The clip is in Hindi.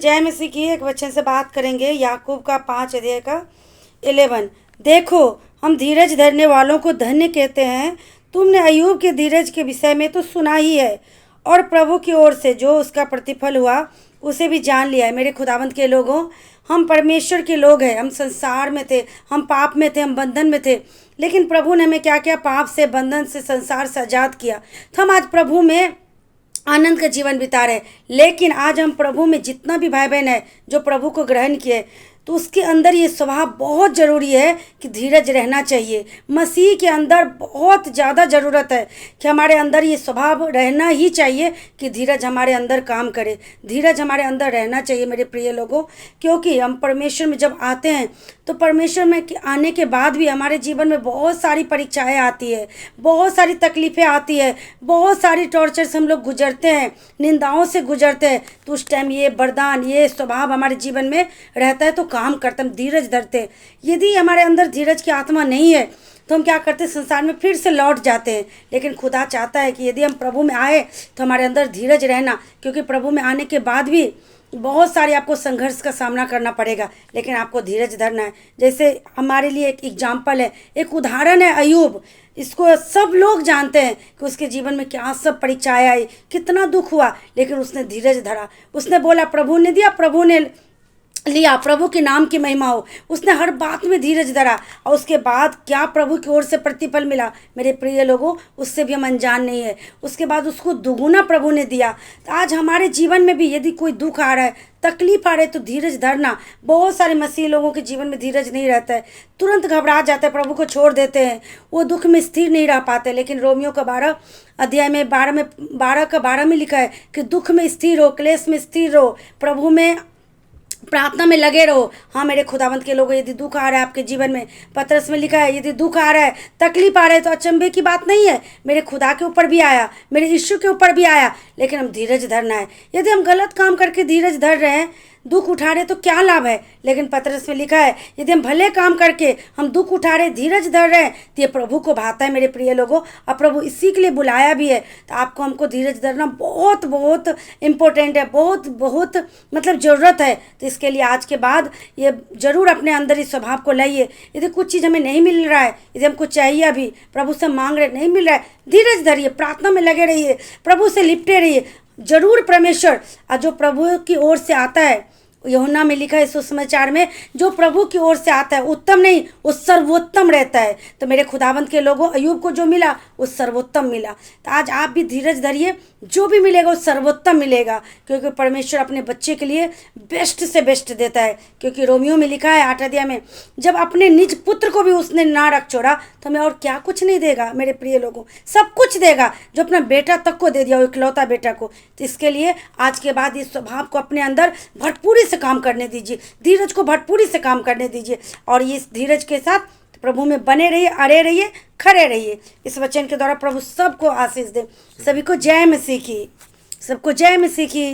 जय मसीह की। एक वचन से बात करेंगे, याकूब का 5 अध्याय का 11। देखो, हम धीरज धरने वालों को धन्य कहते हैं। तुमने अय्यूब के धीरज के विषय में तो सुना ही है, और प्रभु की ओर से जो उसका प्रतिफल हुआ उसे भी जान लिया है। मेरे खुदावंत के लोगों, हम परमेश्वर के लोग हैं। हम संसार में थे, हम पाप में थे, हम बंधन में थे, लेकिन प्रभु ने हमें क्या किया? पाप से, बंधन से, संसार से आजाद किया। तो हम आज प्रभु में आनंद का जीवन बिता रहे। लेकिन आज हम प्रभु में जितना भी भाई बहन है जो प्रभु को ग्रहण किए, तो उसके अंदर ये स्वभाव बहुत ज़रूरी है कि धीरज रहना चाहिए। मसीह के अंदर बहुत ज़्यादा ज़रूरत है कि हमारे अंदर ये स्वभाव रहना ही चाहिए कि धीरज हमारे अंदर काम करे, धीरज हमारे अंदर रहना चाहिए मेरे प्रिय लोगों। क्योंकि हम परमेश्वर में जब आते हैं तो परमेश्वर में आने के बाद भी हमारे जीवन में बहुत सारी परीक्षाएं आती है, बहुत सारी तकलीफ़ें आती है, बहुत सारी टॉर्चर से हम लोग गुजरते हैं, निंदाओं से गुजरते हैं। तो उस टाइम ये वरदान, ये स्वभाव हमारे जीवन में रहता है तो काम करते, हम धीरज धरते हैं। यदि हमारे अंदर धीरज की आत्मा नहीं है तो हम क्या करते हैं? संसार में फिर से लौट जाते हैं। लेकिन खुदा चाहता है कि यदि हम प्रभु में आए तो हमारे अंदर धीरज रहना, क्योंकि प्रभु में आने के बाद भी बहुत सारे आपको संघर्ष का सामना करना पड़ेगा, लेकिन आपको धीरज धरना है। जैसे हमारे लिए एक एग्जाम्पल है, एक उदाहरण है अय्यूब। इसको सब लोग जानते हैं कि उसके जीवन में क्या सब परीक्षाएं आई, कितना दुख हुआ, लेकिन उसने धीरज धरा। उसने बोला प्रभु ने दिया, प्रभु ने लिया, प्रभु के नाम की महिमा हो। उसने हर बात में धीरज धरा, और उसके बाद क्या प्रभु की ओर से प्रतिफल मिला मेरे प्रिय लोगों, उससे भी हम अनजान नहीं है। उसके बाद उसको दुगुना प्रभु ने दिया। तो आज हमारे जीवन में भी यदि कोई दुख आ रहा है, तकलीफ आ रही है, तो धीरज धरना। बहुत सारे मसीह लोगों के जीवन में धीरज नहीं रहता है, तुरंत घबरा जाते हैं, प्रभु को छोड़ देते हैं, वो दुख में स्थिर नहीं रह पाते। लेकिन रोमियो का 12 अध्याय में 12 में लिखा है कि दुख में स्थिर हो, क्लेश में स्थिर रहो, प्रभु में प्रार्थना में लगे रहो। हाँ मेरे खुदावंत के लोगों, यदि दुख आ रहा है आपके जीवन में, पतरस में लिखा है यदि दुख आ रहा है, तकलीफ आ रहा है, तो अचंभे की बात नहीं है। मेरे खुदा के ऊपर भी आया, मेरे यीशु के ऊपर भी आया, लेकिन हम धीरज धरना है। यदि हम गलत काम करके धीरज धर रहे हैं, दुख उठा रहे, तो क्या लाभ है? लेकिन पतरस में लिखा है यदि हम भले काम करके हम दुख उठा रहे, धीरज धर रहे हैं, तो ये प्रभु को भाता है मेरे प्रिय लोगों। और प्रभु इसी के लिए बुलाया भी है। तो आपको हमको धीरज धरना बहुत बहुत इम्पोर्टेंट है, बहुत बहुत मतलब ज़रूरत है। तो इसके लिए आज के बाद ये ज़रूर अपने अंदर इस स्वभाव को लाइए। यदि कुछ चीज़ हमें नहीं मिल रहा है, यदि हमको चाहिए, अभी प्रभु से मांग रहे, नहीं मिल रहा है, धीरज धरिए, प्रार्थना में लगे रहिए, प्रभु से लिपटे रहिए। जरूर परमेश्वर जो प्रभु की ओर से आता है, यूहन्ना में लिखा है सुसमाचार में, जो प्रभु की ओर से आता है उत्तम नहीं, वो सर्वोत्तम रहता है। तो मेरे खुदावंत के लोगों, अय्यूब को जो मिला वो सर्वोत्तम मिला। तो आज आप भी धीरज धरिए, जो भी मिलेगा वो सर्वोत्तम मिलेगा, क्योंकि परमेश्वर अपने बच्चे के लिए बेस्ट से बेस्ट देता है। क्योंकि रोमियो में लिखा है 8 अध्याय में, जब अपने निज पुत्र को भी उसने ना रख छोड़ा तो हमें और क्या कुछ नहीं देगा मेरे प्रिय लोगों? सब कुछ देगा, जो अपना बेटा तक को दे दिया, वो इकलौता बेटा को। तो इसके लिए आज के बाद इस स्वभाव को अपने अंदर भरपूरी से काम करने दीजिए, धीरज को भरपूरी से काम करने दीजिए, और इस धीरज के साथ प्रभु में बने रहिए, अड़े रहिए, खड़े रहिए। इस वचन के द्वारा प्रभु सबको आशीष दे। सभी को जय मसीह की, सबको जय मसीह की।